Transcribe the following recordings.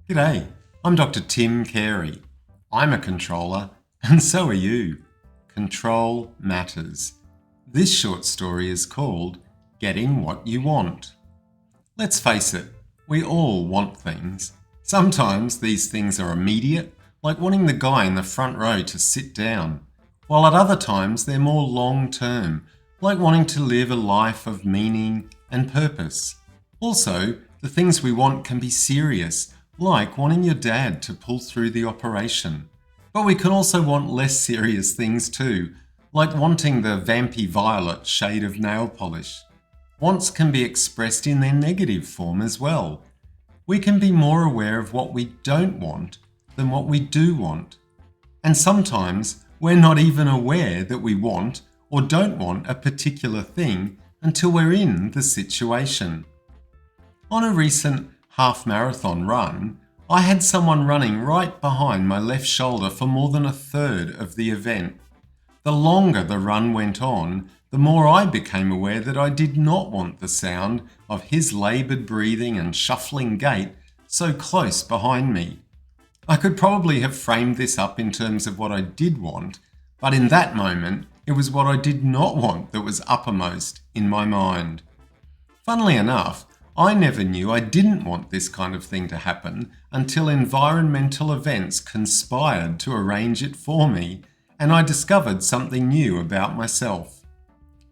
G'day, I'm Dr. Tim Carey. I'm a controller, and so are you. Control matters. This short story is called Getting What You Want. Let's face it, we all want things. Sometimes these things are immediate, like wanting the guy in the front row to sit down, while at other times they're more long-term, like wanting to live a life of meaning and purpose. Also, the things we want can be serious, like wanting your dad to pull through the operation. But we can also want less serious things too, like wanting the vampy violet shade of nail polish. Wants can be expressed in their negative form as well. We can be more aware of what we don't want than what we do want. And sometimes we're not even aware that we want or don't want a particular thing until we're in the situation. On a recent half-marathon run, I had someone running right behind my left shoulder for more than a third of the event. The longer the run went on, the more I became aware that I did not want the sound of his laboured breathing and shuffling gait so close behind me. I could probably have framed this up in terms of what I did want, but in that moment, it was what I did not want that was uppermost in my mind. Funnily enough, I never knew I didn't want this kind of thing to happen until environmental events conspired to arrange it for me, and I discovered something new about myself.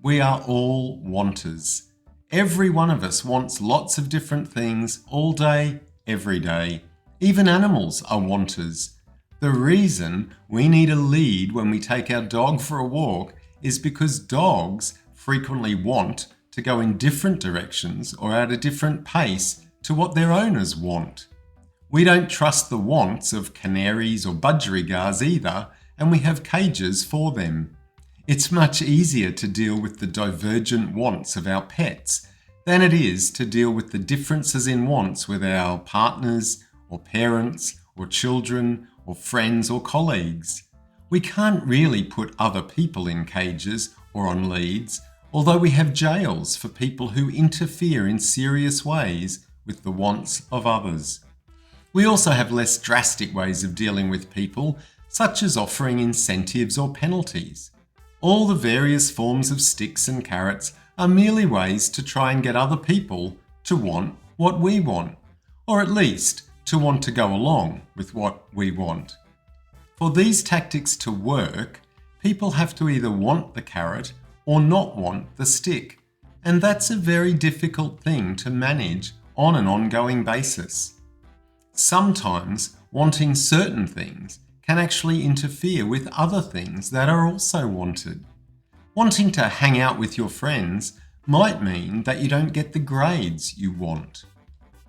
We are all wanters. Every one of us wants lots of different things all day, every day. Even animals are wanters. The reason we need a lead when we take our dog for a walk is because dogs frequently want to go in different directions or at a different pace to what their owners want. We don't trust the wants of canaries or budgerigars either, and we have cages for them. It's much easier to deal with the divergent wants of our pets than it is to deal with the differences in wants with our partners or parents or children or friends or colleagues. We can't really put other people in cages or on leads, although we have jails for people who interfere in serious ways with the wants of others. We also have less drastic ways of dealing with people, such as offering incentives or penalties. All the various forms of sticks and carrots are merely ways to try and get other people to want what we want, or at least to want to go along with what we want. For these tactics to work, people have to either want the carrot or not want the stick, and that's a very difficult thing to manage on an ongoing basis. Sometimes wanting certain things can actually interfere with other things that are also wanted. Wanting to hang out with your friends might mean that you don't get the grades you want.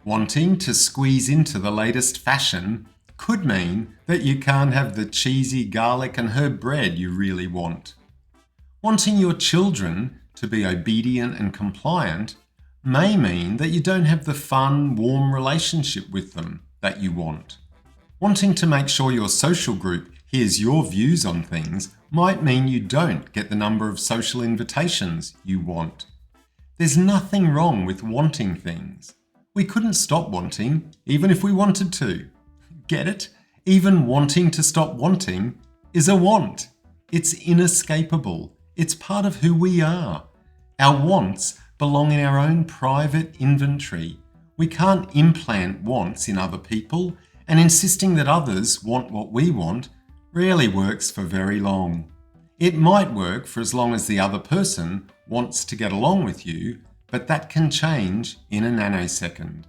Wanting to squeeze into the latest fashion could mean that you can't have the cheesy garlic and herb bread you really want. Wanting your children to be obedient and compliant may mean that you don't have the fun, warm relationship with them that you want. Wanting to make sure your social group hears your views on things might mean you don't get the number of social invitations you want. There's nothing wrong with wanting things. We couldn't stop wanting, even if we wanted to. Get it? Even wanting to stop wanting is a want. It's inescapable. It's part of who we are. Our wants belong in our own private inventory. We can't implant wants in other people, and insisting that others want what we want rarely works for very long. It might work for as long as the other person wants to get along with you, but that can change in a nanosecond.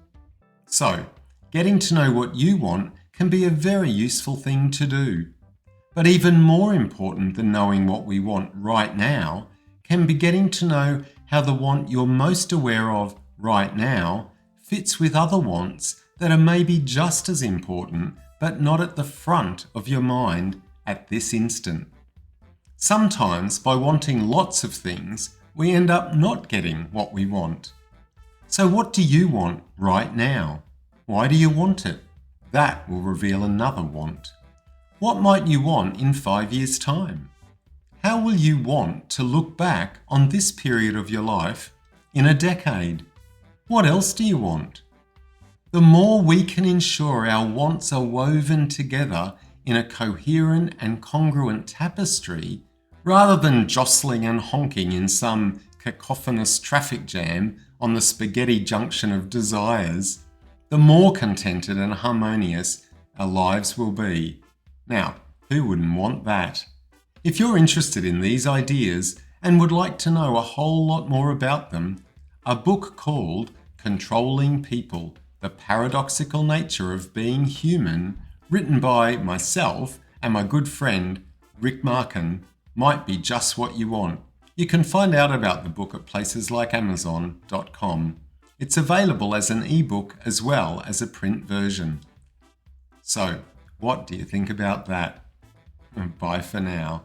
So, getting to know what you want can be a very useful thing to do. But even more important than knowing what we want right now can be getting to know how the want you're most aware of right now fits with other wants that are maybe just as important but not at the front of your mind at this instant. Sometimes by wanting lots of things, we end up not getting what we want. So what do you want right now? Why do you want it? That will reveal another want. What might you want in 5 years' time? How will you want to look back on this period of your life in a decade? What else do you want? The more we can ensure our wants are woven together in a coherent and congruent tapestry, rather than jostling and honking in some cacophonous traffic jam on the spaghetti junction of desires, the more contented and harmonious our lives will be. Now, who wouldn't want that? If you're interested in these ideas and would like to know a whole lot more about them, a book called Controlling People: The Paradoxical Nature of Being Human, written by myself and my good friend Rick Markin, might be just what you want. You can find out about the book at places like Amazon.com. It's available as an ebook as well as a print version. So, what do you think about that? Bye for now.